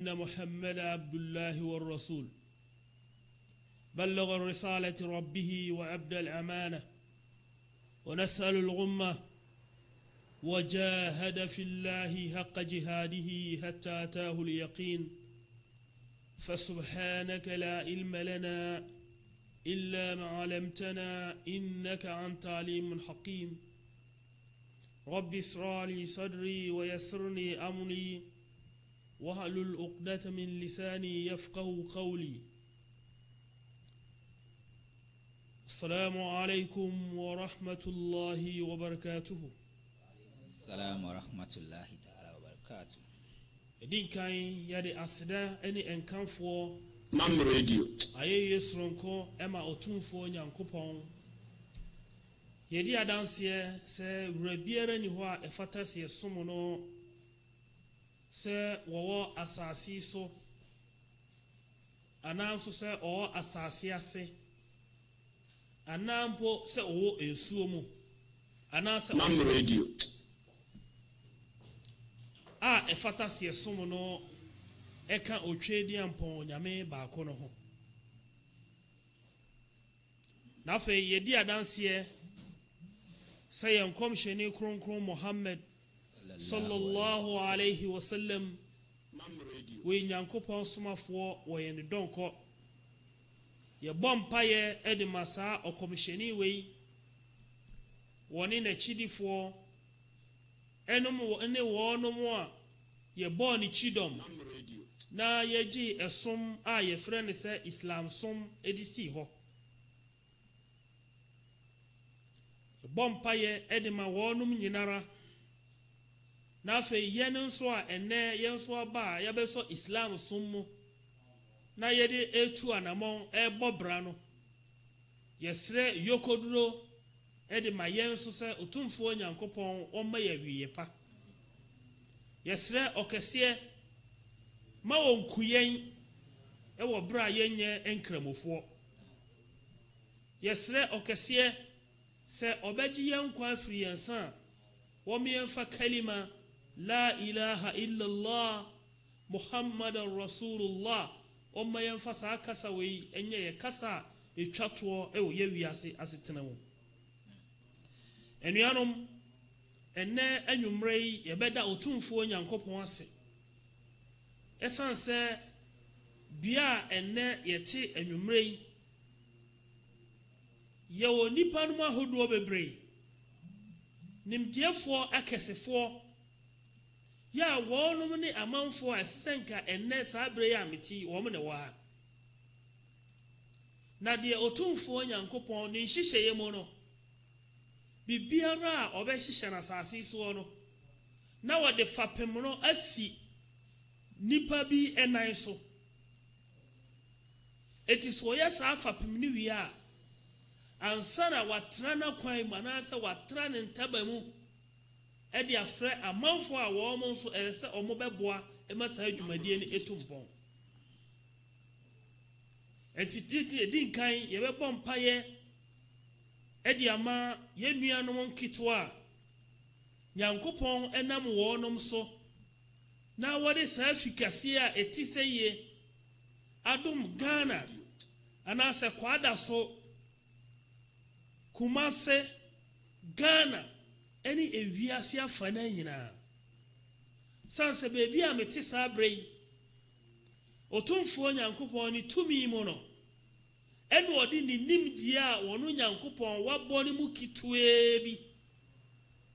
أن محمد عبد الله والرسول بلغ الرسالة ربه وأبدى الأمانة ونسأل الغمة وجاهد في الله حق جهاده حتى أتاه اليقين فسبحانك لا علم لنا إلا ما علمتنا إنك أنت عليم حكيم رب اشرح لي صدري ويسر لي أمري واحلل عقدة من لساني يفقهوا قولي السلام عليكم ورحمة الله وبركاته. السلام ورحمة الله تعالى وبركاته. Edin kan yade aseda ene enkanfo Mam radio aye yesronko ema otumfo nyankopon yedi adanse se wurabiara ni ho a efata se som no se wowo asasi so ananso se o asasi ase anampo se owo ensuo mu anase Mam radio a efata se som no eka otwedi ampon nyame ba ko no ho na fe yedi adanse se yankom sheni kronkron Muhammad sallallahu alayhi wa sallam we nyankopon somafo wo ye ne donko ye bompa ye edimasa okomisheni we woni na chidifo enum ene wo no mo a ye bo ni chidom na ye ji esom a ye frɛ ne sɛ Islam som edisi ho ye bompa ye edima wo no nyinara na fe ye nso a ene ye nso aba ya beso Islam som mu na ye de etu anamon bobra no yesre yokoduro edima ye nso sɛ otumfo nyankopɔn ɔma ya wiye pa yesre okese ma wonkuyen wo bra yenye enkramofo yesre okese sɛ obeji yenkwa afiri yensa wo mienfa kalima la ilaha illa Allah Muhammadur Rasulullah Oma yemfasa akasa we enye ye kasa etwato e wo ye wiase asetena wo enuanom enne anwumrei ye beda otumfo nyankopon ase esanse bia enne yete anwumrei ye wo nipa no ahodo bebree nimdiefo akesefo ya wonum ne amanfo asenka enne sabre ya meti wo me ne wa na de otumfo nyankopon ne nhihye mu no bibiara a obehihye na sase so no na wo de fapem no asi nipa bi enan so etiso ya sa fapem ni wi a ansana watra na kwan manase watra ne ntabamu edi afre amanfo a wo mo nso ese omo beboa emasa adwumadie ni etumpon entititi edin kan ye bebɔ mpaye edi ama ye nuanom nkitwa nyankopon enam wo nom so na wode sa afikase a etiseye adum Ghana anase kwada so Kumase Ghana any ewiase afana nyina sanse bebi a meti sabrei otumfo nyankopon ni tumi mu no eno odi ni nimdi a wono nyankopon wabɔ ne mu kitue bi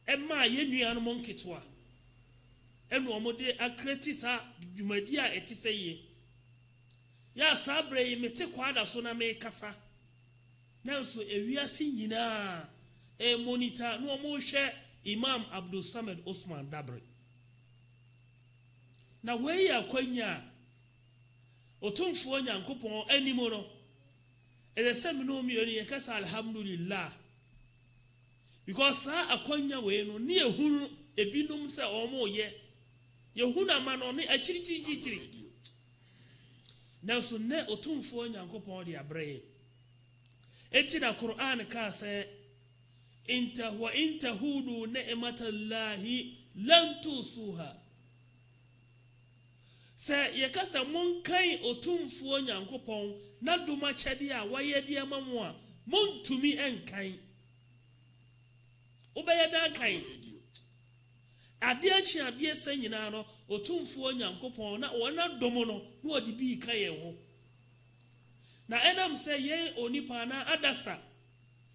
ema yenua no nkitwa eno omode akreti sa dwumadi a etiseye ya sabrei meti kwada so na me kasa nanso ewiase nyina monitor no mo hwe Imam Abdul Samad Osman Dabre na we ya kwanya otumfo nyankopon animo no elesem no mi oni yekasa alhamdulillah because sa akwanya we no ne ehuru ebinom se omo ye yehuna ma no ne achirichirichiri nanso ne otumfo nyankopon de abre eti na Quran ka se inta wa intahudu ni'matallahi lam tusuha se ye kasa monkan otumfuo nyankopon na doma kyede a wayede amamu a montumi enkan obeyeda kan ade achi ade sanyina no otumfuo nyankopon na wona domo no na odi bi ka ye ho na enam se ye onipa na adasa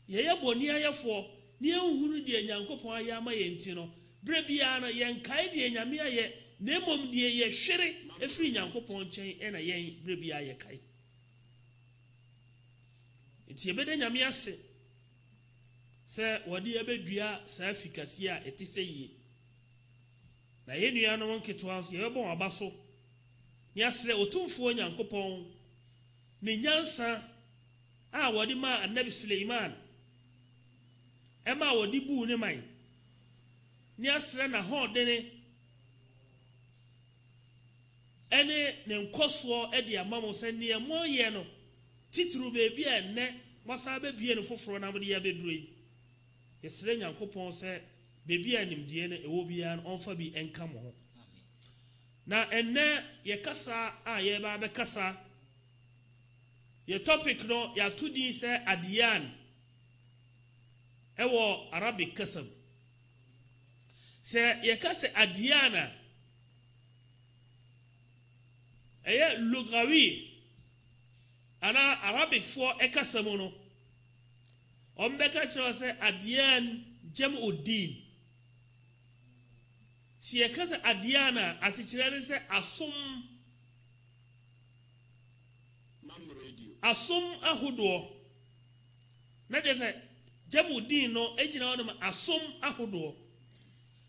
ye ye boni ayefo ne ehunu de nyankopon ayama ye nti no bre bia no ye nkai de nyame aye na emom de ye hwere efiri nyankopon nchen ena ye bre bia ye kai nti ebede nyame ase se wodi ebedua sa afikasi a etise yi na ye nua no nketo aso ye bon aba so ni asre otumfuo nyankopon ni nyansa a wodi ma annabi Suleiman ema wodi bu ne man ni asre na hodene ene ne nkoso e de amamo se ne moye no titru bebi enne wasa be bie no foforo na mode ya beduro yi yesre nyankopon se bebi animdie ne ewo bia no onfa bi enka mo ho na enne ye kasa a ye ba be kasa ye topic no ya tudi se adiyan ewo Arabic kasam se ye kasa adiyana eye lugawi ana Arabic for ekasam no ombeka cho se adiyan jam'uddin si ye kasa adiyana asichire se asum ahodo na je se jam'uddin no ejina wono asum ahodo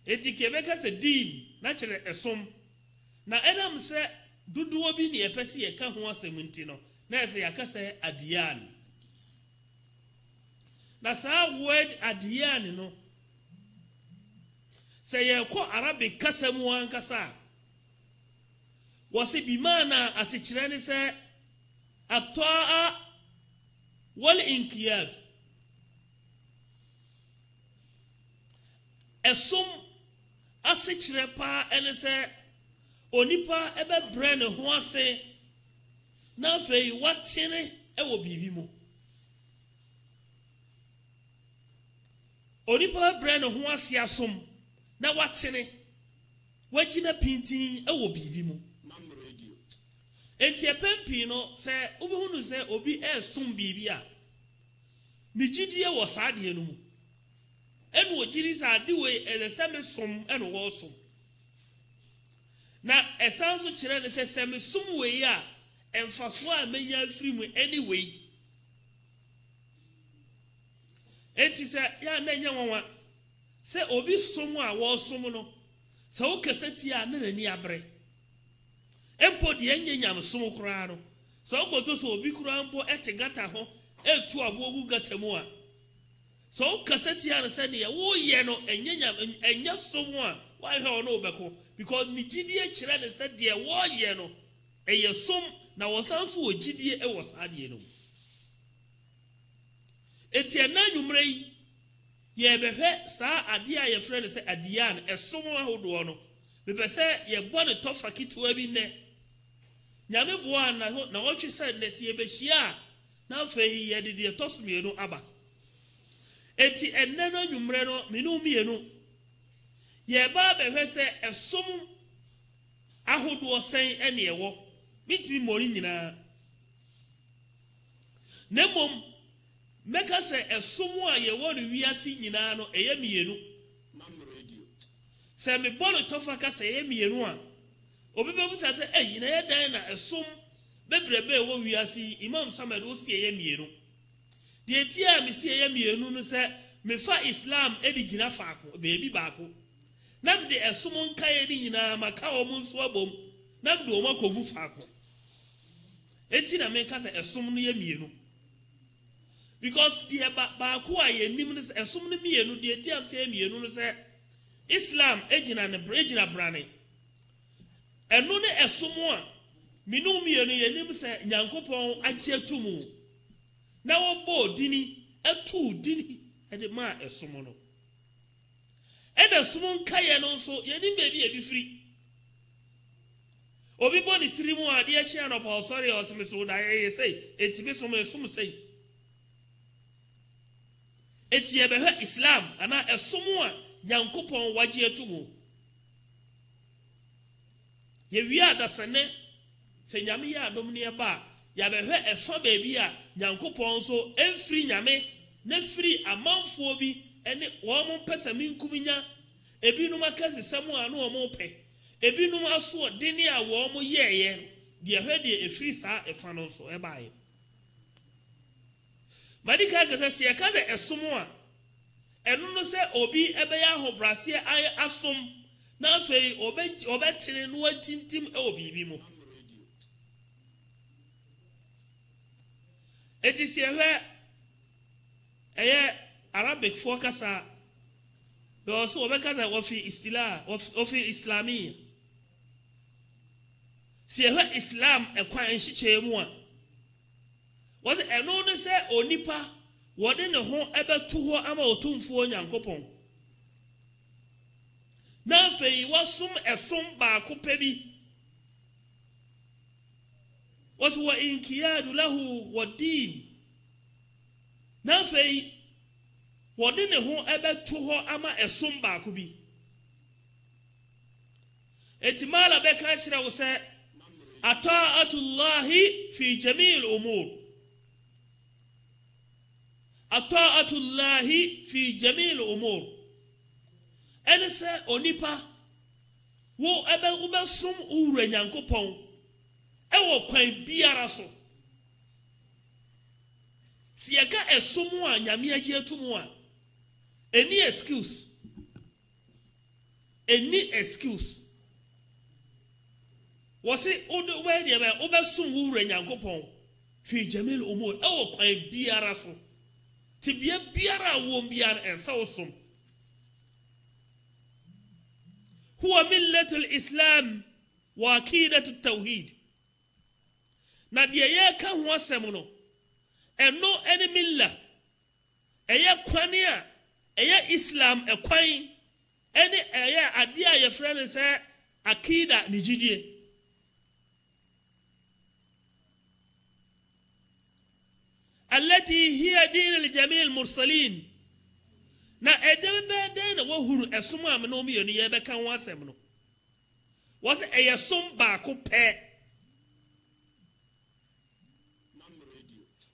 etike beka se din na kire esum na enam se duduo bi ne epese ye ka ho asemunti no na se yakasa adiyan na sa word adiyan no se ye ko Arabic kasamu an kasa wasi bimana asichire ne se الطاعة والإنقياد esum asichire pa ene se onipa ebe brand ho ase na fei watene ewo bibi mu onipa brand ho ase asum na watene wagina pintin ewo bibi mu enti epempi no se ubihunu se obi esum bibia ni gidie wo saade enu mu enu ogiri saade we eleseme sum enu wo sum na esanso kire ne se seme sum we ya emfaso a menya afiri mu anyway enti se ya na nya wonwa se obi sum a wo sum no se wo kaseti a na nani abre empo de enye nyam som kura no so okoto so obi kura mpo etegata ho etu abogu gata mu a so kaseti an se ne wo ye no enye nyam enye som a wa hwe ono obeko because ni gidie kire ne se de wo ye no eye som na wo sanso wo gidie e wo saade no eti enanwumre yi ye behwe sa ade a ye frɛ ne se adiyan esom ahodo no bepese ye bɔ ne tofa kitwa bi ne nyame boa na wochi se ne sie behia na afei ye de tosomienu aba eti enne no nwumre no minu mienu ye ba behwe se esom ahodo sen ene ewo mitimi mori nyina nemom meka se esom a ye wo no wiase nyina no eye mienu se me bolo tofa ka se eye mienu a obi be busa se na ye dan na esom bebrebe wo wiase Imam Samed o sie eye mienu de etia me sie eye mienu no se me fa Islam edi gina faako beebi baako na me de esom nkae ni nyina maka o mu nso abom na me de o makogu faako eti na me ka se esom no ye mienu because the baako a ye nim no se esom no mienu de etia te mienu no se Islam ejina ne brejina brane eno ne esomo a minum mienu yenim se nyankopon agye tumu na wo bo dini etu dini ede ma esomo no ede somo nkaye no so yenim bebi ebifiri obi bo ni tiri mu ade achi anopa sorry o se so da ye say etimi so me sum say etie be hwe Islam ana esomu a Nyankopon waje atumu ye wi adasane se nyame ya adom ne ba ya be hwe efa ba bi a Nyankopon so emfiri nyame na firi amanfo bi ene wo mo pesami nkuminya ebinum akazi samu anu wo mo pe ebinum aso deni a wo mo yeye de hwe de efiri sa efa no so e baaye madika gaza se ka de esomo a enu no se obi ebe ya hobrase asom na afei obetire no atintim e obi bi mu etisi hwe Arabic focus also obekaza ofi istila ofi islami se hwe Islam ekwan nhyiche mu a was eno no se onipa wode ne ho ebetu ho ama otumfuo Nyankopon na fei wasum esom ba ko pebi was wa inkiyadu lahu wadin na fei wode ne ho ebetu ho ama esom ba ko bi etimala be ka kire wo se ata'atullahi fi jami'il umur ata'atullahi fi jami'il umur ense onipa wo ebe som ure Nyankopon ewo kwan biara so siaka esom a nyame agi atumu a any excuse wasi odo we de be obesom ure Nyankopon fi jami'il umur ewo kwan biara so tibia biara wo biara ensa osom huwa millatul islam wa aqidatu tauhid na de ye ka ho asem no eno ene milla eye kwani a eye islam ekwan ene eye ade a ye frɛ ne sɛ akida ni jidie التي هي دين الجميع المرسلين na edebe na wahuru esom am no mi yenu ye beka ho asem no was eyesom ba ko pe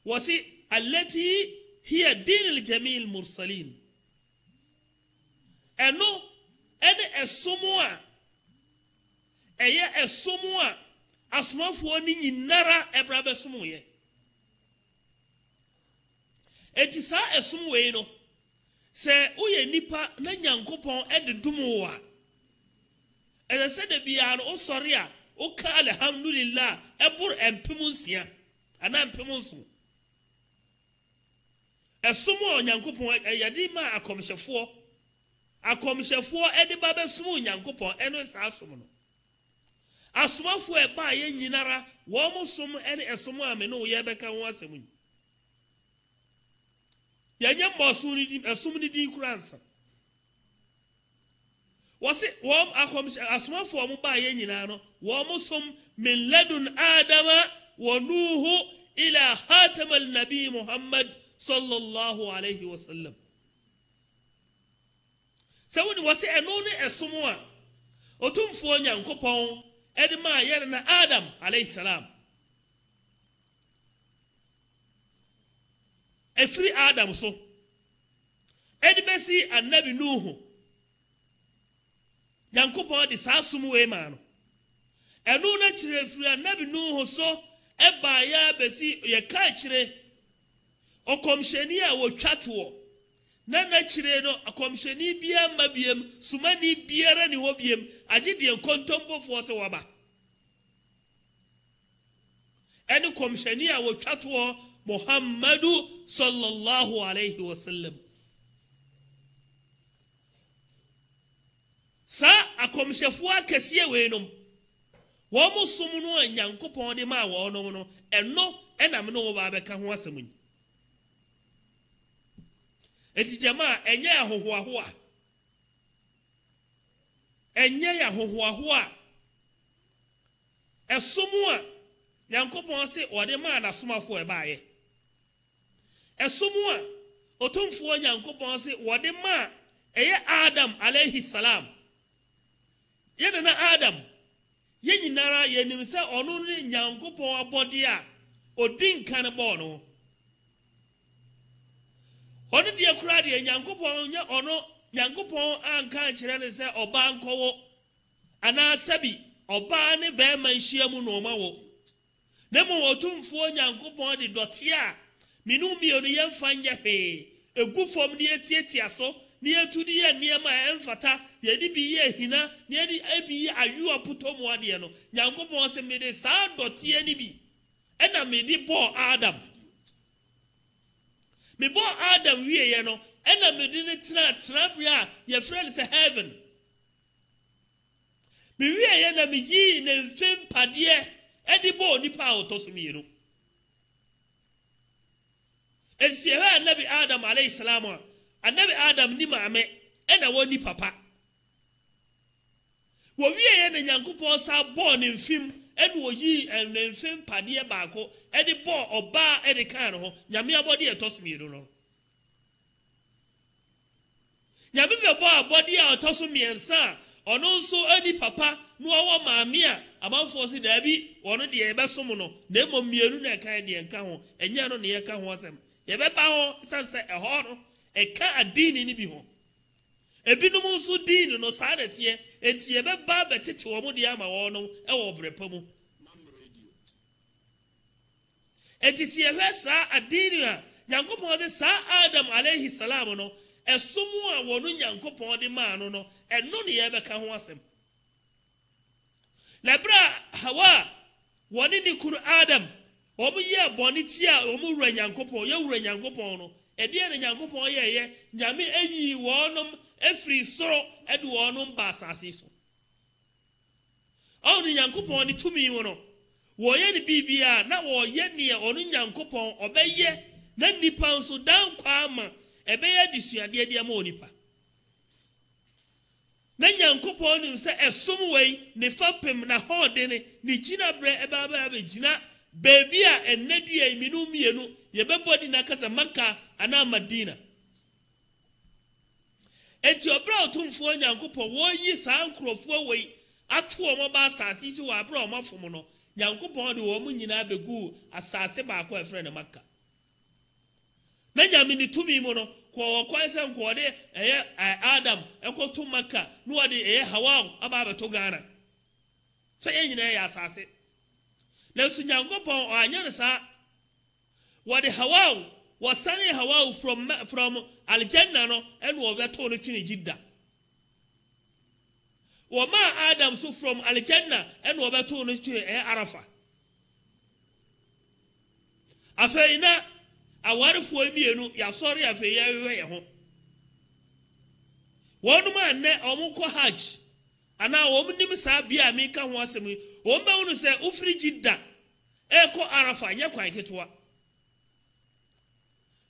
was التي هي دين الجميع المرسلين eno ene esom a eye esom a asomafo ni nyinara ebra besom ye etisa esum we no se uye nipa na Nyankopon ededum wa eze se de bia no osori a o ka alhamdulillah ebur empemunsia ana empemunso esum o Nyankopon eyade ma akomhyefo ede ba besum Nyankopon eno sa asom no asomafo e ba ye nyinara wo mo som ene esum a me no ye beka ho asem yanya mosu ni esum ni din kuransa wasi wom asomafo mo ba ye nyina no wo mo som min ladun adama wa nuhu ila khatamal nabi Muhammad sallallahu alayhi wa sallam sawuni wasi eno ni esum a otumfo Nyankopon ede ma yere na Adam alayhi salam efri Adam so edibesi annabi Nuhu Nyankopon de saasum we ma no enu na kire efri annabi Nuhu so eba ya besi ye ka kire okomsheni a wotwato na kire no akomsheni bia mabiem sumani biara ni ho biem agide nkontombofo se waba enu komsheni a wotwato Muhammadu sallallahu alayhi wa sallam sa akomhyefo akese we no wo musum no Nyankopon de ma wo no no eno enam no wo ba beka ho asem enti jama enye ahohoaho a Esomua Nyankopon se ode ma na somafo e baaye. Esomua otumfo Nyankopon se ode ma eye Adam alayhi salam. Yena na Adam ye nyinara ye nim se ono ne Nyankopon abode a odin kan bo no. Ono de akura de Nyankopon nya ono Nyankopon anka kire ne se oba nkowo ana sabi oba ne be manhia mu no ma wo. Nemo otumfo Nyankopon de dotia minu mi onu ye mfanya he egu fom ne etietia so ne etudi ye niema emfata ye di bi ye hina ne di abi ayu aputomo ade no Nyankopon se me de sa dotia ni bi ena me di bo Adam me bo Adam wie ye no ena me di ne tra bia ye friend se heaven me wie ye na me yi ne mfem pade edi bo nipa otosumiru Ensiyewa Annabi Adam alayhi salamu Annabi Adam ni maame ena woni papa wo wie ye na Nyankopon sa bo ne mfim enu oyi ne mfim pade baako edi bo oba edi kan ho nyame abode etosumiru no nyame be bo abode etosumiensa ono nso ani papa no awo maame a amanfo si dabi ono de ebe som no na momienu na kan de nka ho enya no ne ye ka ho asem ye be ba ho sanse eho no e ka adini ni bi ho ebinum nso din no saa de tie enti ye be ba betete wo mo de ama wo no e wo brepa mu enti si ye saa adini a Nyankopon de saa Adam alayhi salam no esomu a wonu Nyankopon de ma no eno ne ye be ka ho asem Lebra Hawa woni ni kuru Adam omu ye boni tia omu wura Nyankopon ye wura Nyankopon no ede ne Nyankopon ye nyame eyi wonom efri soro ede wonom ba asase so o ni Nyankopon ni tumi wono wo ye ni bibia na wo ye ne onu Nyankopon obeye na nipa nso dan kwa ama ebe ye disuade de ma onipa na Nyankopon nim se esom wei ne fapem na hode ne gina bre eba gina baby a enedua iminu mienu ye bebodi na kasa Makka ana Madina enti obra otumfo Nyankopon wo yi saa nkrofo wei ato omo ba asase ti wa abra omo fom no Nyankopon de wo mu nyina begu asase ba ko efre na Makka na nyame ni tumi mu no ko kwanse nko de Adam ekoto Makka no de Hawa aba beto Ghana so ye nyina ya asase na su Nyankopon anya sa wode Hawa wasane Hawa from Aljanna no and wo beto no chini Jidda wo ma Adam so from Aljanna and wo beto no chini Arafa afeina awarefo emienu ya sori afe ya wewe ho wonu ma ne omko hajj ana womnim sa bia me ka ho asem womba wonu se ufri Jidda eko Arafa nya kwan ketwa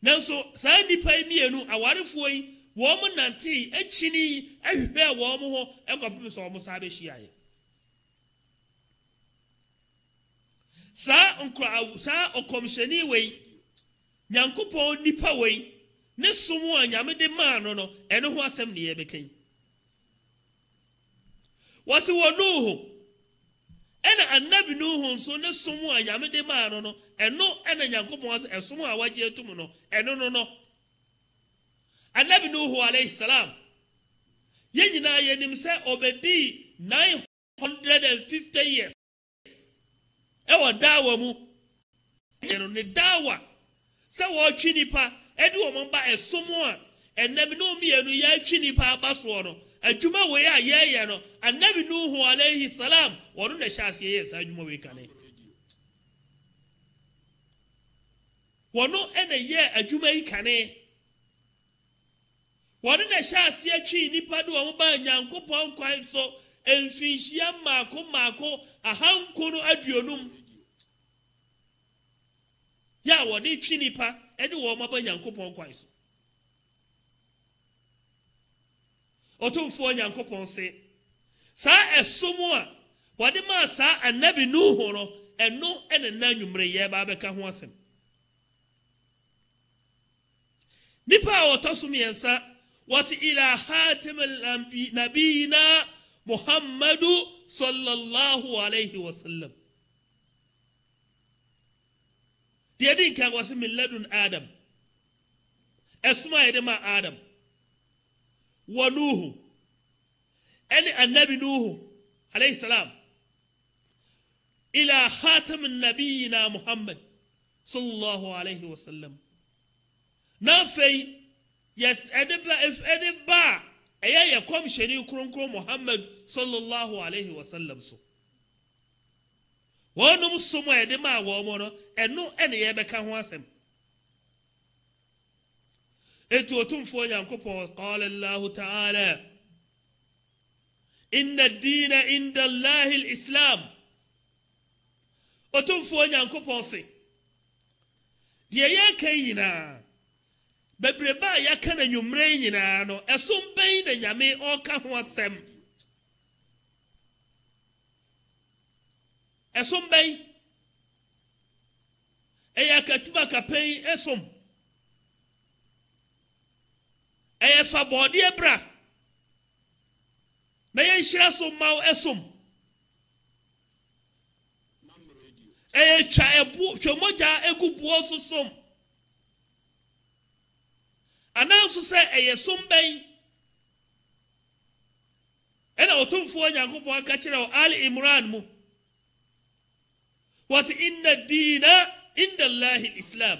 nanso sa nipa emienu awarefo yi wo mo nanti achini ahwehwe wo mo ho ekopem so mo sa be hyiaye sa nkra sa okomsheni wei Nyankopon nipa wei ne somo a nyame de ma no eno ho asem ne ye bekan wasi wonuhu ena annabi nuhu so ne somo a nyame de ma no eno ena Nyankopon esomo a waje atum no eno no annabi nuhu alayhi salam ye nyina ye nim se obedi 950 years e wa dawa mu eno ne dawa se wo twinipa edi wo mba esomo a ennabi no mienu ya twinipa abaso no adwuma we ya ye no annabi nuhu alayhi salam wono na hyase ye sa adwuma we kane wono ene ye adwuma yi kane wono na hyase atwi nipa do wo ba Nyankopon kwan so emfinhia mako ahankono aduonum ya wode twinipa ede wo maba Nyankopon kwan so otumfo Nyankopon se sa esomo a wade ma sa annabi nuhu no eno ene na nwumre ye ba beka ho asem nipa otosom yensa wasi ila hatim nabiyina muhammadu sallallahu alaihi wasallam diyadin kan wasi min ladun adam esma yede ma adam wa nuhu ani annabi nuhu عليه السلام إلى خاتم النبينا محمد صلى الله عليه وسلم نافي يس أدبا إف أدبا أيا يقوم شري كرم محمد صلى الله عليه وسلم سو ونم سما يدما ومنا إنه أنا يبكى واسم إتو تنفون ينكبه قال الله تعالى إن الدين عند الله الإسلام وتنفو نyanko ponse die ye kayina bebreba ya kana nwumre nyina no esom ben na nyame oka ho asem esom ben eya katuba kapen esom eya fa body ebra na yen shira so maw esom twa ebu twomoja egubuo so som ananso se som ben ena otumfo nyankopon aka kire o ali imran mu was inna dina inda allahi alislam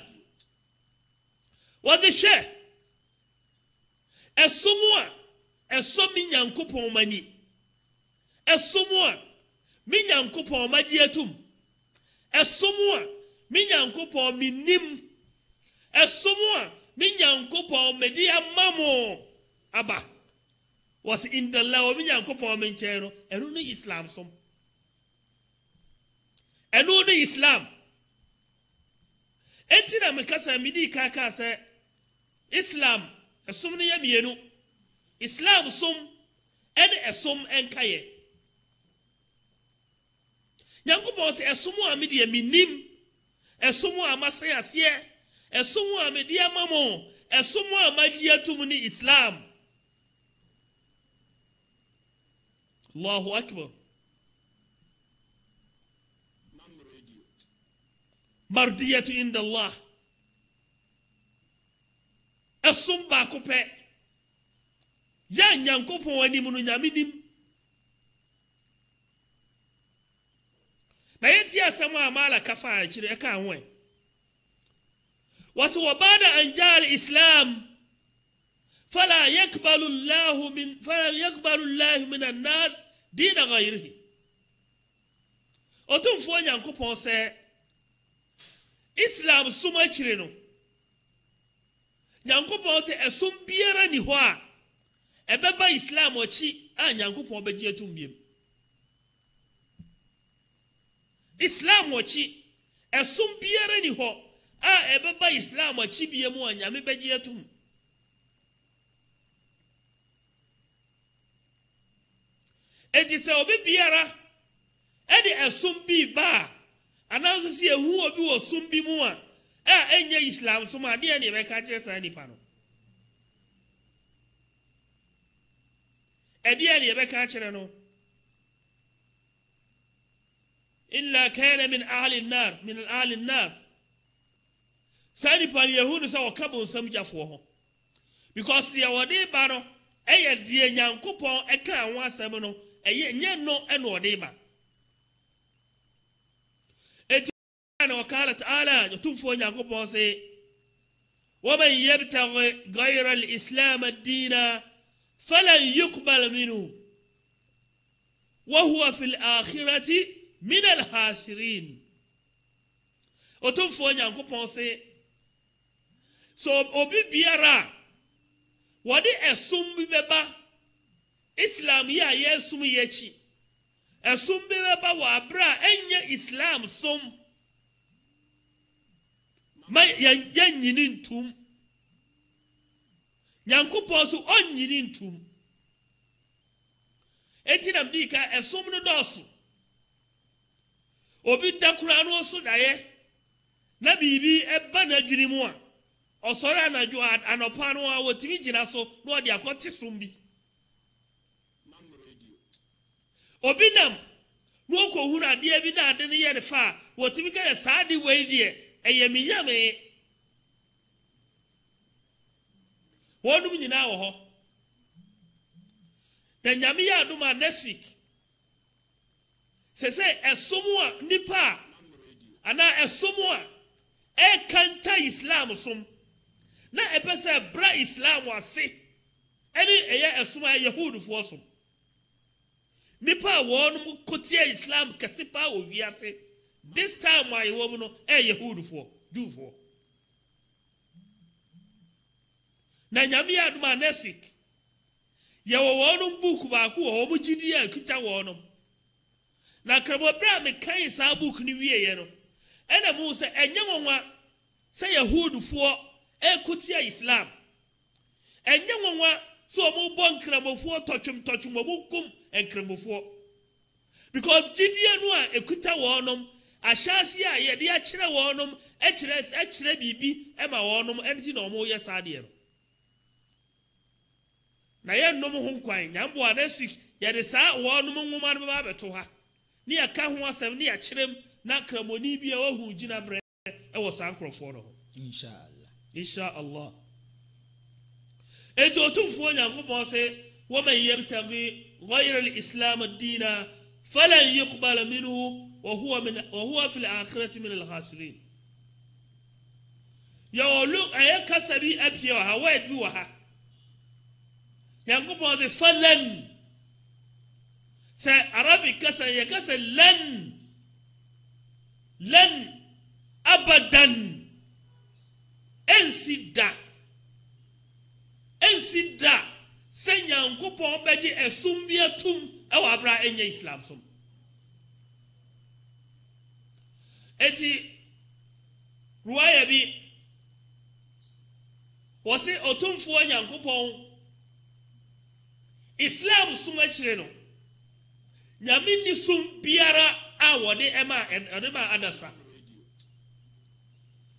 wa the she esomwa esomi nyankopon mani esomwa mi nyankopon magietum esomwa mi nyankopon minim esomwa mi nyankopon media mamo aba was in the law mi nyankopon menchero enu no islam som enu no islam etina mekasa midi kaka se islam esom ne yamienu islam som ene esom enkaye nyankopon se esom a mede minim esom a masayase esom a mede amamo esom a magiatum ni islam Allahu akbar mardiyatu inda Allah esom ba ko pe ya nyankopon ani mu no nyamidim na yenti asama amala kafa a kire ka ho wasu wabada anjal islam فلا يقبل الله من الناس دين غيره otum fo nyankopon se islam suma chire no nyankopon se esum biara ni ho a ebeba islam ochi a nyankopon beji atum biem islam ochi esum biara ni ho a ebeba islam ochi biem a nyame beji atum enti se obi biara edi esum bi ba ananso se ehu obi wo sum bi mu a enye islam so ma de ne be ka kire sa nipa no edi ne be ka kire no illa kana min ahli an-nar min ahli an-nar sa nipa yehu so wakabo nsam jafo ho because ya wode ba no eye de nyankopon eka ho asem no eye nye no eno odeba eti ana wakala taala tumfo nyankopon se wa man yabtaghi ghayra al-islam ad-din falan yuqbal minhu wa huwa fil akhirati min al-hasirin otumfo nyankopon se so obi biara wadi esum bi beba islam ya yesum yechi esum bi beba wa abra enye islam som ma yanyini ntum nyankopon so onyini ntum etinam di ka esum no dosu obi dakura no so daye na bibi eba na adwini mu a osore anadwo anopa no a wotimi gina so no de akote sombi obi nam no ko hunu ade bi na ade ne ye ne fa wotimi ka saadi we die eyemiyame wonum nyina wo ho na nyame ya aduma next week sese esomu a nipa ana esomu a kanta islam som na epese bra islam ase eni eye esomu a yahudu fo som nipa wonum kotie islam kasipa wo wiase this time why wo no yahudu fo do fo na nyame ya aduma next week ye wo wonum book ba ko wo mu gidi a kuta wonum na krabobra me kan sa book ni wieye no ena mu se enye wonwa se yahudu fo ekutia islam enye wonwa so mu bon krabofo tochum mu kum enkrabofo because gidi anu a ekuta wonum ahyase a ye de a kire wonum ekire bibi ema wonum enti na omo ye saade no na ye nnom ho nkwan nyambo anesu ye de sa wonum nwuma no ba beto ha ni aka ho asem ni akirem na kramoni bia wahu gina bre e wo sankrofo no inshallah eto tumfo nyankopon se wa man yabtaghi ghayra al-islam ad-dina falan yuqbal minhu wa huwa fi al-akhirati min al-khasirin ya lu ayaka sabi apio ha wa bi wa ha nyankopon se falan se arabic kasa yakasa lan abadan ensida senya nkopon beji esum biatum e wa bra enya islam sum eti ruaya bi wose otumfo nyankopon islam sum akire no nyame ni sum biara a wode ema adasa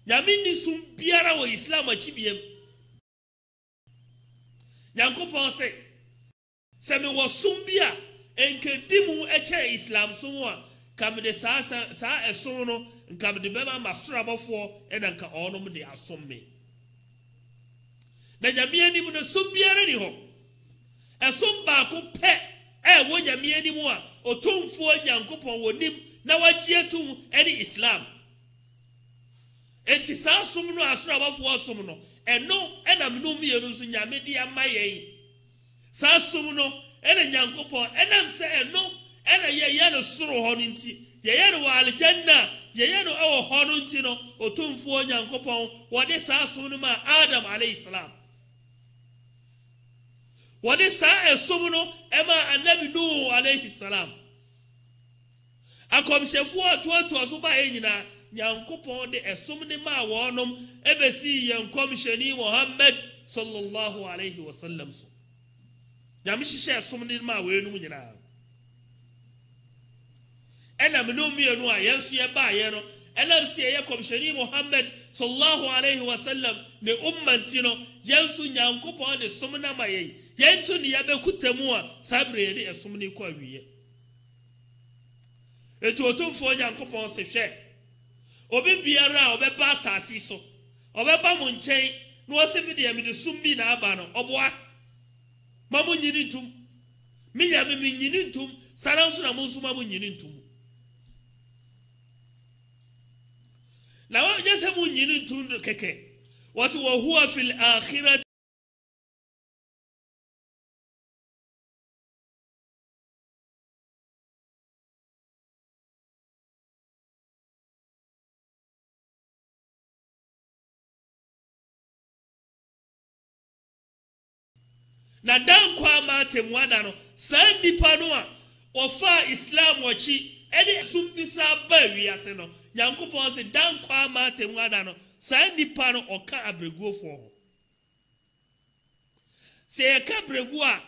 nyame ni sum biara wo islam achibiem nyankopon se me wo sum bia enkedimu eche islam sum a kamde sa eson no nkamde bema masorabofo ena nka onom de asomme na nyame ani mu no sum biara ni ho esom ba ko pe wo nyame ani mu a otomfo nyankopon wonim na wagye tum eni islam enti sa som no asorabofo asom no eno ena mnum yenu nso nyame di amaye sa som no ena nyankopon enam se eno ena ye no soro ho nti ye no wa aljanna ye no ewo ho no nti no otomfo nyankopon wode sa som no ma adam alayhi salam wode sa esom no ema anabi nuhu alayhi salam akomshefo atoto so ba enyina nyankopon de esom ne ma wonom ebesi yankomsheni Muhammad sallallahu alayhi wasallam so nyamishise esom ne ma wenum nyina ena mnum yenu a yensu ye ba ye no enam se ye komsheni Muhammad sallallahu alayhi wasallam ne ummanti no yensu nyankopon de som na ma ye yensu ni yabe kutamu a sabre de esom ne kwa wiye eto otumfo nyankopon se hwe obi biara obeba asasi so obeba mu nchen no ose bi de mi sum bi na aba no oboa mamu nyini ntum minya mi nyini ntum saram so na mu sum mamu nyini ntum na wa jese mu nyini ntum keke watu wa huwa fil akhirati na dan kwa ma temwada no sandi pano a ofa islam wachi edi sumbisa ba wiase no nyankopon se dan kwa ma temwada no sandi pano oka abregu fo se ka bregu a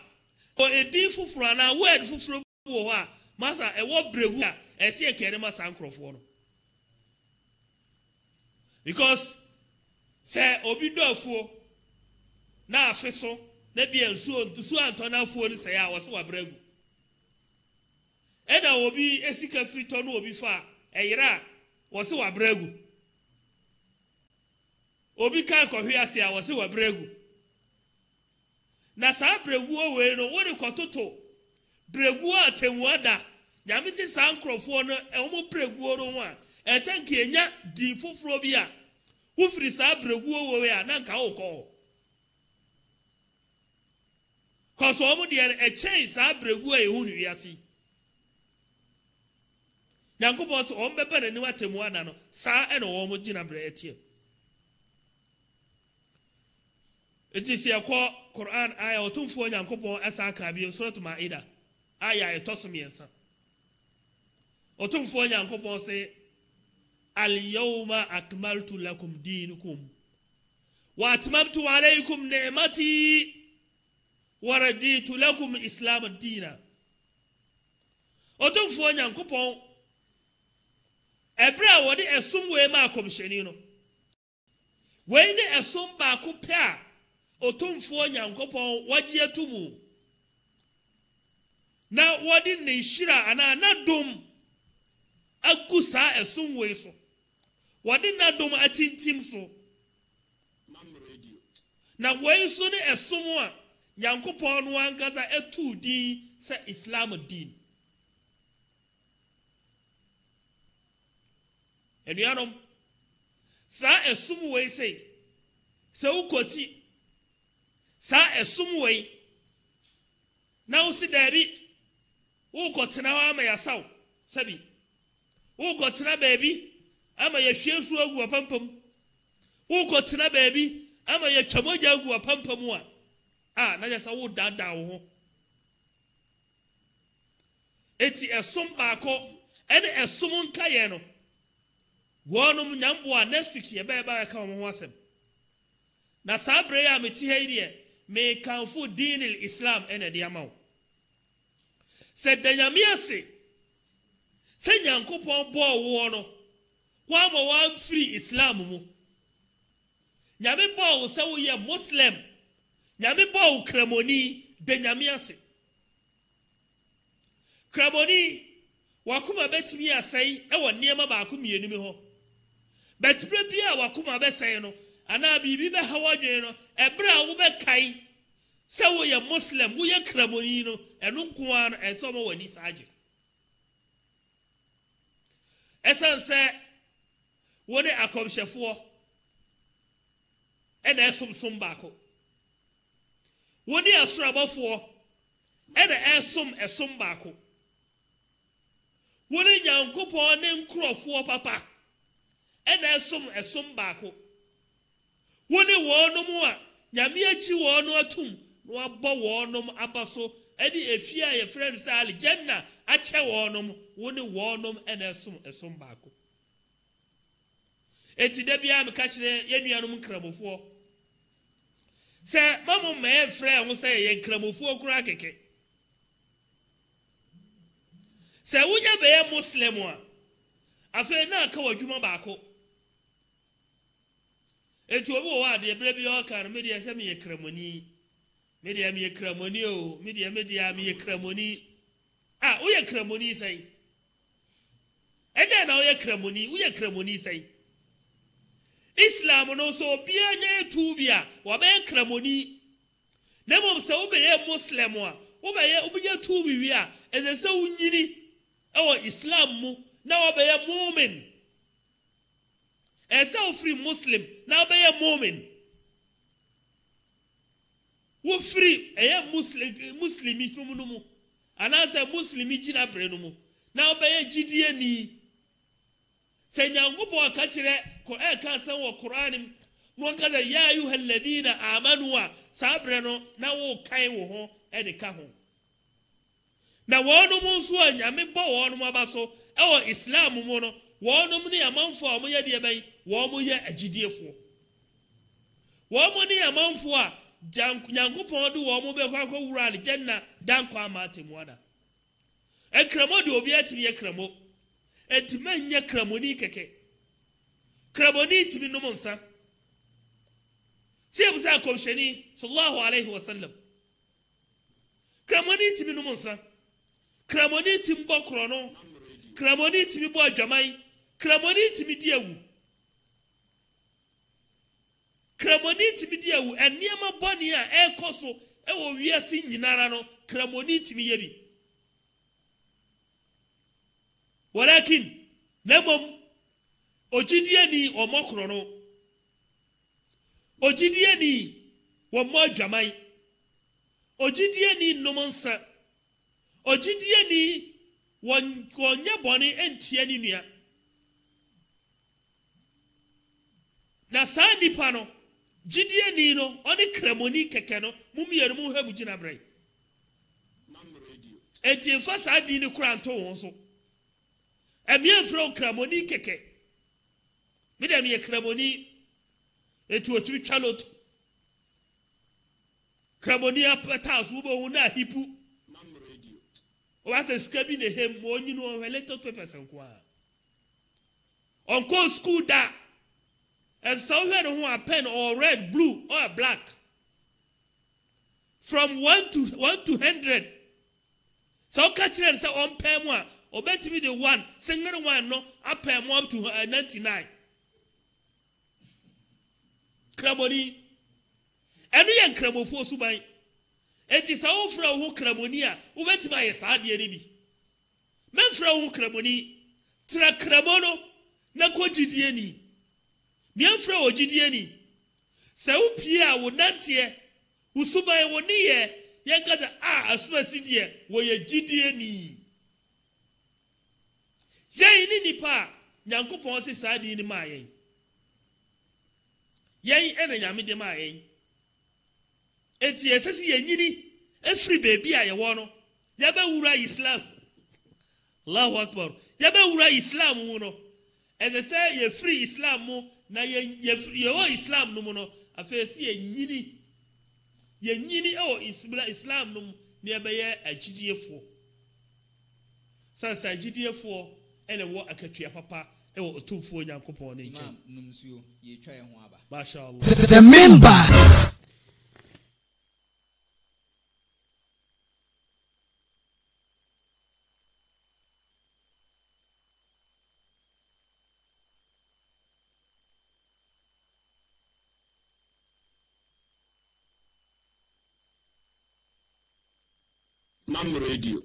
o edi fufuro na word fufuro wo a masa e wo bregu a ɛsi ekere ma sankrofo no because say obi do afuo na afe so na bia nsuo antona afuo ni say a wo so wabragu ena obi esika frito no obi fa eyira wo so wabragu obi kan kohwe ase a wo so wabragu na sa bragu owe no wo de kototo bragu atemmu ada nyame ti sankrofo no ewo bragu no ho a esanke enya di foforo bi a wo firi sa bragu owe a na nka wo ko cause omo de e chain sa bragu a ehunu wiase Yankopon so on beba na ni watemu ada no saa e no wo gina bre etie etisi ekọ Quran aya otumfo Yankopon asa ka bi surat Maida aya etosumiensa otumfo Yankopon se al yawma akmaltu lakum dinukum wa atmamtu alaykum ni'mati wa raditu lakum islam ad-din otumfo Yankopon Ebra wodi esum we ma komsheni no we ne esum ba ko pe a otumfo Nyankopon wagye atumu na wodi ne hira ana na dom agusa esum we so wodi na dom atintim so na we so ne esum a Nyankopon no angaza etu din se Islam din Enuanom sa esum we say se ukoti sa esum we na usi dabi ukotena wa ama yasaw sabi ukotena baby ama yahwesu agu apampam ukotena baby ama yatwamoja agu apampam na yasa wo dada wo eti esum baako ene esum nkaye no Wonum nyambo a next week ye ba ka mo ho asem na sabre ya meti heide me kanfu dinil islam ene de amaw se danyamiase se Nyankopon bo wo no kwa ma wa free islam mu nyame bo wo se wo ye muslim nyame bo wo kramoni danyamiase kramoni wakuma betimi asai e wo niema ba ko mienu mi ho but bia wakuma be say no ana bibi be hawadwe no ebra wo be kai se wo ye muslim wo ye kramoni no eno nko an enso mo wani saje esan se wo de akomshefo e na esumsum baako wo de asurabofo e na esum baako wo de Nyankopon ne nkrofo papa ena esum baako woni wonum a nyame achi wono atum no abo wonum abaso edi efia ye friend sali janna ache wonum woni wonum ena esum baako eti da bia me ka kire yenuanum nkramofo se mamu me frɛ ho se ye nkramofo kura keke se wunya be ye muslim a afa na aka wadwuma baako etu obi wo ade ebere bi o kan me de se me ye kramoni me de me ye kramoni o me de me ye kramoni wo ye kramoni sai ede na wo ye kramoni sai Islam no so bia nya tu bia wo be kramoni na mo se wo be ye muslim a wo be ye tu bi wi a eze se wo nyini e wo Islam mu na wo be ye mu'min eze wo free muslim na wo be ye mu'min wo free muslimi no mu ana se muslimi jina bre no mu na wo be ye jidie ni se Nyankopon ka kire ko ka san wo Qur'anim no ka da ya ayyuhal ladina amanu wa sabre no na wo kai wo ho e de ka ho na wonu mu so anyame bo wonu mu abaso e wo Islam mu no wonu ni amanfo a mo ye de ban wo mo ye agidiefo wo mo ni amanfo a Nyankopon de wo mo be kwa kwa wura aljanna dan kwa amate mu ada ekramo de obi atimi ekramo Etmenya kramoni keke. Kramoni timi no monsa. Si abuza komsheni sallallahu alayhi wa sallam. Kramoni timi no monsa. Kramoni timi bo krono. Kramoni timi bo adwamai. Kramoni timi diewu. Kramoni timi diewu eniema boni a ekoso ewo wiase nyinara no kramoni timi yebi. Walakin nemom ojidie ni omokro no ojidie ni womo adwamai ojidie ni nomonsa ojidie ni wonya boni entia ni nua na saa nipa no jidie ni no oni kramoni keke no mumiere mu ha mugina brai eti mfa saa di ni kura nto won so emie mfro kramoni keke midam ye kramoni eti otumi twalot kramoni apata so bo hu na hipu o asa skabi ne hem mo nyinu o elected papers nko a onko school da and so here who are pen or red, blue or black. From 1 to 100. So catch them say on pen one. Or bet me the one, single one no up pen 1 to 99. Kramoni. And we and cramo for subai. It is all from who cramonia, who went by a sadi enemy. Men from who cramoni. Tra cramono, nakojidieni. Mianfra ojidie ni se upia wonantie usuban woniye yenkaza asuma sidie wo ye jidie ni ye ni nipa nyankopon se sadi ni ma yen ena nyame de ma yen eti esesi yenyini efri baby a ye wo no ya ba wura Islam Allahu Akbar ya ba wura Islam mu no eze se ye free Islam mu na ye Islam no no afesi ye nyini Islam no ne ebeye agidiefo sansa agidiefo ene wo akatua papa e wo otumfo nyankopon ne nche numsuo ye twa ye ho aba masha Allah the member Mam Radio.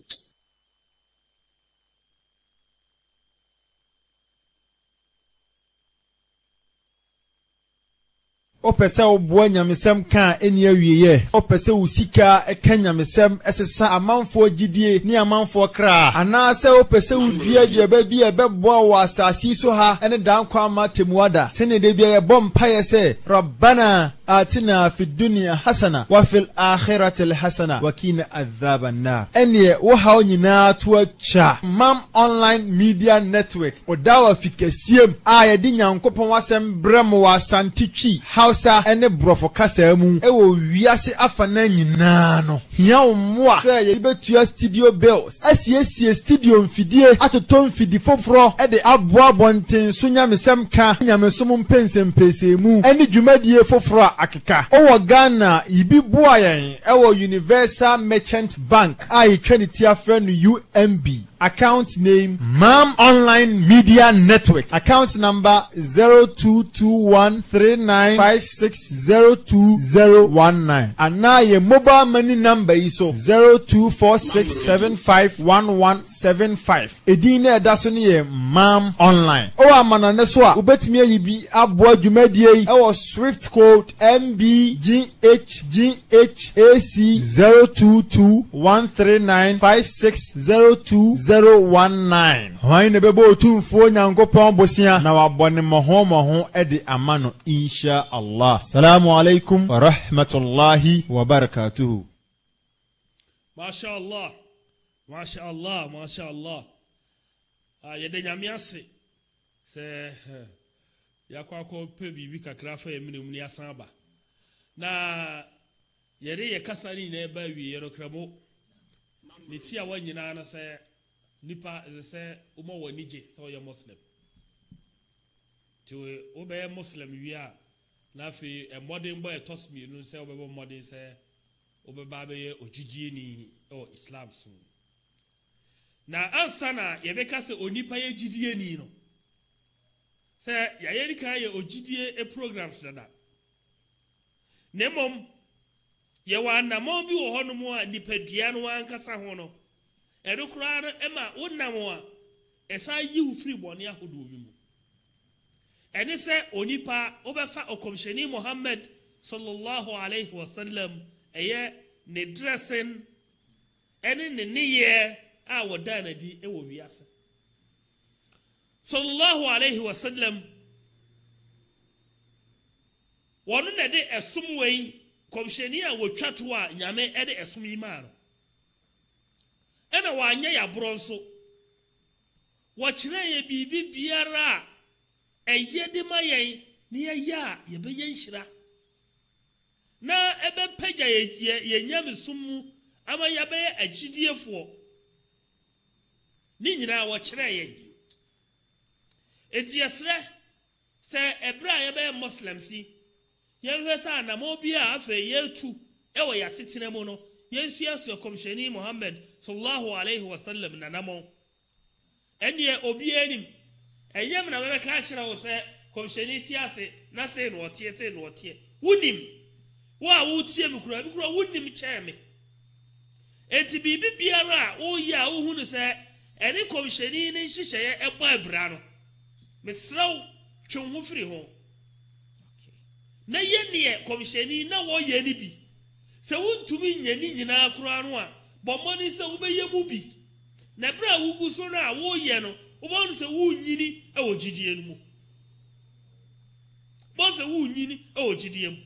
opese oboa nyamesem kan eni awieye opese usika eka nyamesem esesa amanfo gidie ni amanfo kra ana se opese udua de ba bi ebeboa wa asasi so ha ene dan kwa matemuada sene de bia ye bompa ye se rabbana atina fid dunya hasana wa fil akhirati hasana wa qina adhaban nar ene wo ha onyina to acha mam online media network odawa fikasiem a ye di nyankopon wasem brem wa santitwi Hausa ene brofo kasa mu ewo wiase afana nyina no hia omwa se ye betua studio bills asiesie studio mfidie atoto mfidi foforo e de aboa bonten so nyamesem ka nyamesom mpensempese mu ene dwumadie foforo akeka owo Ghana ibi boa yen ewo Universal Merchant Bank a etwaniti afra no UMB account name Mam Online Media Network account number 022139560219 anaye mobile money number iso 0246751175 edine edaso ne ye Mam Online o amana ne so a obetimi ayibi aboa dwumadie yi ewo Swift code MBGHGHAC 022139560219 Hwan ne bebo otumfo nyankopon bosia na wabone moho edi amano insha Allah. Assalamu alaikum wa rahmatullahi wa barakatuh. Masha Allah. Masha Allah, masha Allah. Yede nyame ase se yakwa ko pe bibi kakra fa yemne mu ni asan ba. Na yede ye kasani na eba wi yero krabo. Niti a wanyina na se nipa say uma wanije so you Muslim to obey Muslim wi a na fi a modern boy toss me no say obey modern say obey babe ojidie ni o Islam so na ansa na yebeka se onipa ye gidie ni no say ya yeri kan ye ojidie e programs dada nemom ye wa na mo bi wo hono mo a nipadua no ankasa ho no edo kura no ema wonam a esa yi wo free bone ahodo bi mu ene se onipa obefa okomsheni Muhammad sallallahu alaihi wasallam eye ne dressing ene ne niye a wodana di e wo wiase sallallahu alaihi wasallam wonu ne de esum wei komsheni a wotwa to a nyame e de esum yi ma no ena wanya ya bronso wo kire ye bibi biara eye de mayen ne ya ye benya nhira na ebe pagya ye nyame sumu ama ya be agidiefo ni nyina wo kire ye etiesre se ebra ye be muslimsi ye hwesa na mo bia afa yetu ewo ya sitine mu no yensu aso komsheni Muhammad sallallahu alaihi wasallam na namo enie obi enim enyem na bebe ka kire wo se komsheni ti ase na se no otie wunim wa wo tie mi kura wunim cheme enti bibi biara o ya wo hunu se eni komsheni ni hihye ebo abra no mesraw twon ho firi ho na yenie komsheni na wo ye ni bi se wuntumi nyani nyina kura no a bomoni se wo beye mu bi na bra wugu so na wo ye no wo bonu se wo nyini e wo gidie no mu bo se wo nyini e wo gidie mu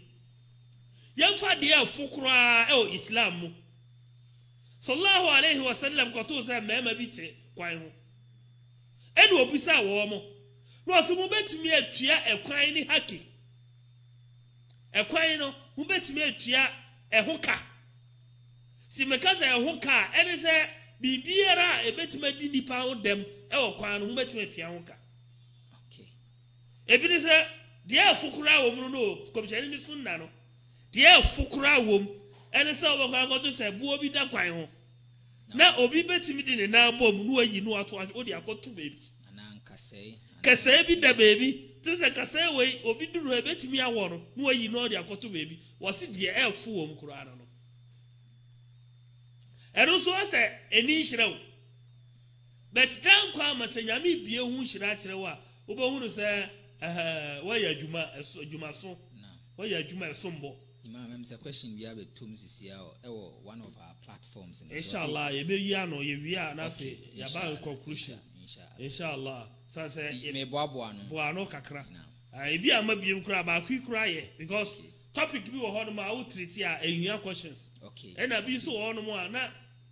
yemfa de afukura e wo Islam mu sallallahu alaihi wasallam ko to se mema bi te kwan ho ene obisa wo mo no so mu betimi atua ekwan ni haki ekwan no mu betimi atua ehoka si mekaza ehoka ene se bibiara ebetima di nipa ho dem ewo kwan no mu betimi atua hoka okay ebi ne se de afukura wo mu no komishani ni sunna no de afukura wo mu ene se obo kwan ko to se bu obi da kwan ho na obi betimi di ne na bom no ayi no ato odi akoto baby anan kase bi da baby se kase we obi duru ebetimi awo no ayi no odi akoto baby wasi de efu wo mu kura no ero so se eni hyerew but dan kwa masanyami bie hu hyira kyerewa obehunu se wa ya adwuma so wa ya adwuma esombo imam em say question we have to msisi ewo one of our platforms inshallah ye be yi ano ye wi a na fe ya ba conclusion inshallah sa se me boabo kakra ebi ama biem kura ba kwikura ye because topic bi wo hono ma outriti a ehia questions okay ena bi so hono mo a na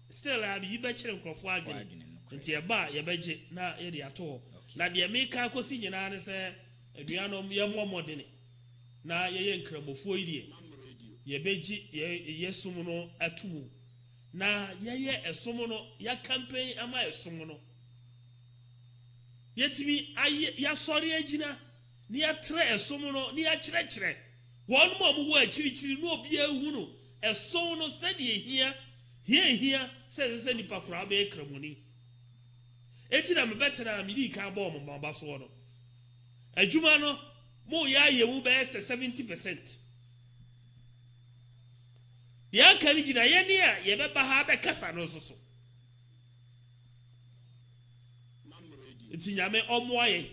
still a bi be kire nkrofo adwene nti e ba ye beje na ye de ato na de me ka kosi nyina ne se aduanom ye momodene na ye nkramofo idie ye beji ye sum no atumu na ye esum no ya campaign ama esum no yetimi ya sori agina ni ya tre esum no ni ya kire won mo wo akiri no obi ehu no esum no se de hia se nipa kura be kramoni eti na me betena mi di ka bo mo ba so no adwuma no mo ya ye mu be 70%. Ya kari gina ye ni a ye be ba ha be kasa no so eti nyame omoaye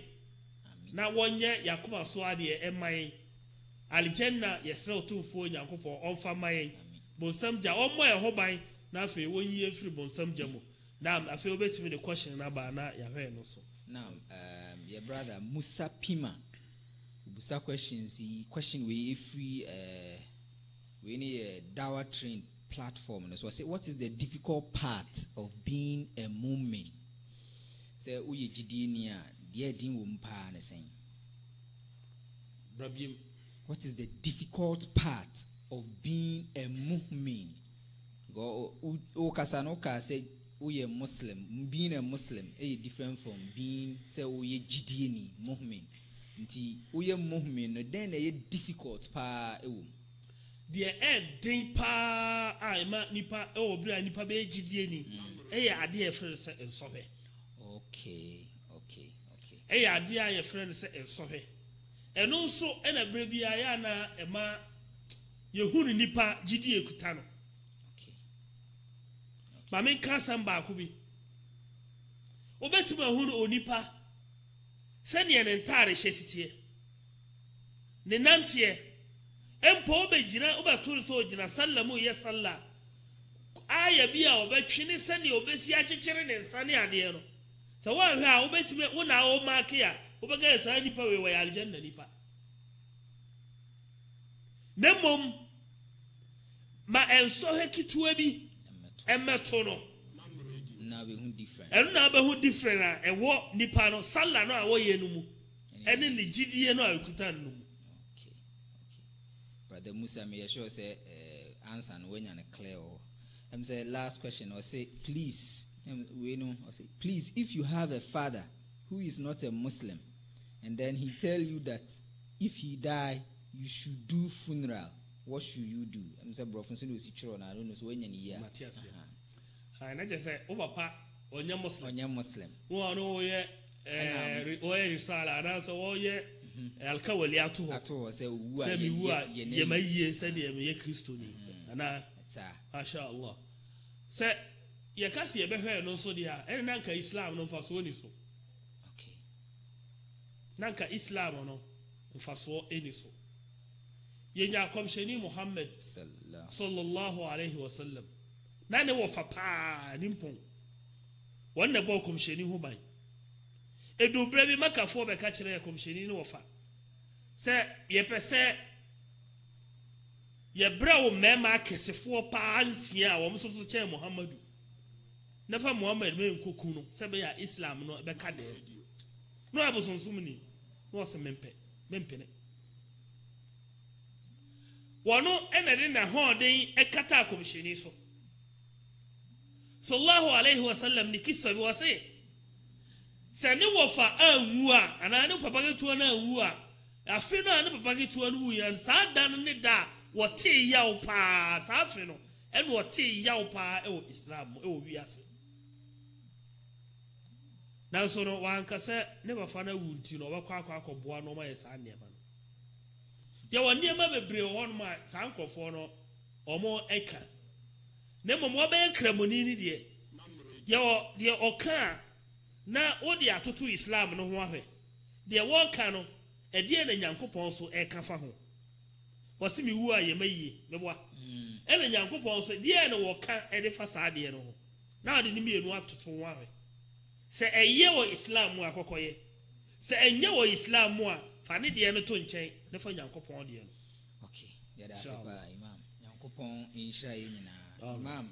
na wonye yakoma so ade eman aljanna yesre otumfo nyankopon onfa mayen bonsam ja omoye hoban na afi wonyi efiri bonsam ja mu na afi obetimi the question na ba na ya hwe no so now your brother Musa Pima busa question we free we need a Dawa train platform so I say what is the difficult part of being a mu'min say uye gidie ni a de din wo mpa na sen brabiem what is the difficult part of being a mu'min go o kasa no ka say we are Muslim, being a Muslim is different from being say we Gideoni Muhammad. Nti we Muhammad then it difficult pa the din pa ma nipa bra nipa be Gideoni ade friend say ensohe. Okay. Ade a friend say ensohe. Eno nso na bra bia ya na ema yehunu nipa Gidie kuta no. Ma men ka sam ba ko bi. Obetuma hunu onipa sene ne ntare hyesitie. Ne nantie empo obegina obetul so ogina sallamu ya salla. Aya bia obetwene sene obesi akyekyere ne nsane ade no. So wa hwe a obetime wona o mark ya obega sa nipa we wa aljanna nipa. Nemom ma enso hekituwa bi emeto no na be hu different na be hu different ewo nipa no sala no a wo ye no mu ene ne Gidie no akuta no mu. Okay. Brother Musa, me sure say answer no when you clear. Say last question or say please we know or say please, if you have a father who is not a Muslim and then he tell you that if he die you should do funeral, what should you do? Say bro from say no si chiro na I don't know so when you hear Matthias na just say o papa onya Muslim wo no ye risala na so wo ye alkawali ato say wu a ye mayiye say de ye Kristo ni ana masha Allah say ye kasi ye behwe no so dia ene nanka Islam no mfa so ni so. Okay. Nanka Islam no mfa so eni so. Yenya komsheni Muhammad sallallahu alaihi wasallam na ne wo fa pa nimpon wonne bo komsheni hu ban edu brebi makafo be ka kire komsheni ne wo fa se ye pese ye brawo mema kesefo pa ansia wo mso so che Muhammadu na fa Muhammad me nkoku no se be ya Islam no be ka de no abosonsum ni no se mempe ne wano enede na hoden ekata komsheni so sallallahu alaihi wasallam ni kisa bi wase se ne wofa anwu a ana ne papa getu na anwu a afi no ne papa getu na wu ya sa dan ne da wote yaw pa sa afi no ene wote yaw pa e Islam e wiase na so no wan kase ne bafa na wu nti no obakwa akọboa no ma yesa ne ba ya wani ma bebre won ma sankrofo no omo eka ne momo be kramoni ni de ya o de oka na odi atoto Islam no ho ahwe de wo ka no e de na Nyankopon so eka fa ho wose mi wu aye mayi meboa e na Nyankopon so de na wo ka e de fa sa de no ho na ade ni mienu atoto ho ahwe se eye wo Islam mu akokoye se enye wo Islam mu a fani de no to nchen ne fa Nyankopon de no. Okay, ya da sepa imam Nyankopon insha yina imam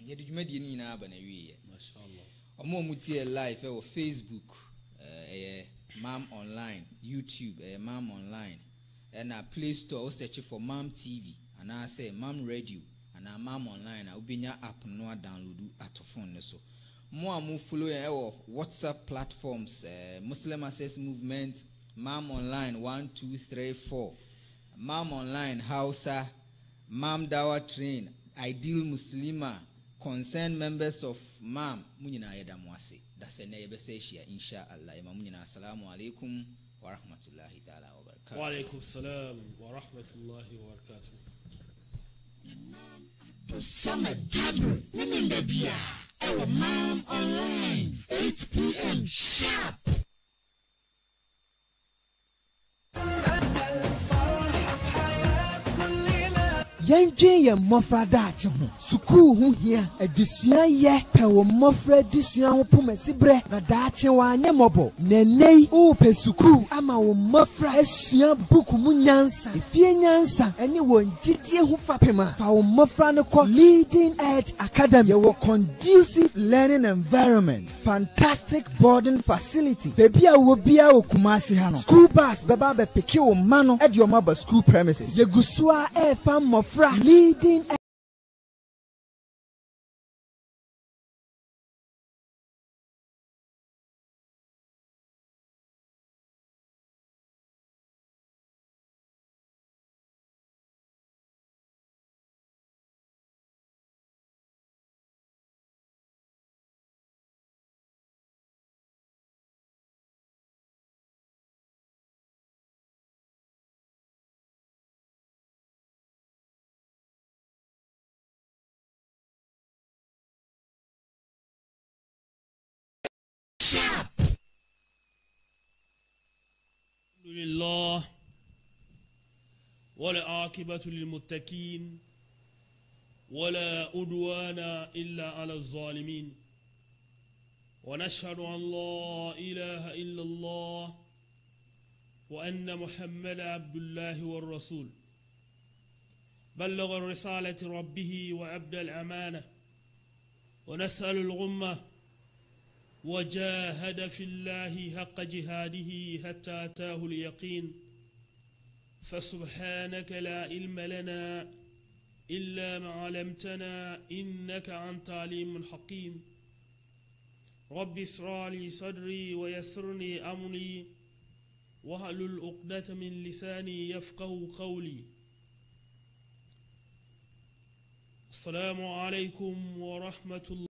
ye de dwumadi ni na aba na wiye mashallah omo mutie live e Facebook Mam Online, YouTube Mam Online and a Play Store o search for Mam TV and I say Mam Radio and a Mam Online a obinya app no download at phone so mo amu follow WhatsApp platforms Muslim Access Movement, Mam Online 1 2 3 4, Mam Online Hausa, Mam Dawa Train, Ideal Muslima, concerned members of Mam munyina yeda mwase that's na yebese shia inshallah imam munyina assalamu alaikum wa rahmatullahi ta'ala wa barakatuh. Wa alaikum salam wa rahmatullahi wa barakatuh. To summer double remember bia our Mam Online 8 p.m. sharp. Yenje ye mofra dachi ho suku hu hia adisua ye pe wo mofra disua ho pomasibre na dachi wa anye mobo nenei o pe suku ama wo mofra asua buku mu nyansa efie nyansa ene wo njidie hu fapema fa wo mofra no ko Leading Edge Academy ye wo conducive learning environment, fantastic boarding facility baby a wo bia wo Kumasi ha no school bus beba be peke wo ma no e de o ma ba school premises ye gusua e fam mofra Leading لله والعاقبة للمتقين ولا عدوان إلا على الظالمين ونشهد أن لا إله إلا الله وأن محمد عبد الله والرسول بلغ الرسالة ربه وأبدى الأمانة ونسأل الغمة وجاهد في الله حق جهاده حتى أتاه اليقين فسبحانك لا علم لنا إلا ما علمتنا إنك أنت عليم حكيم رب اشرح لي صدري ويسر لي أمري واحلل عقدة من لساني يفقهوا قولي. السلام عليكم ورحمة الله.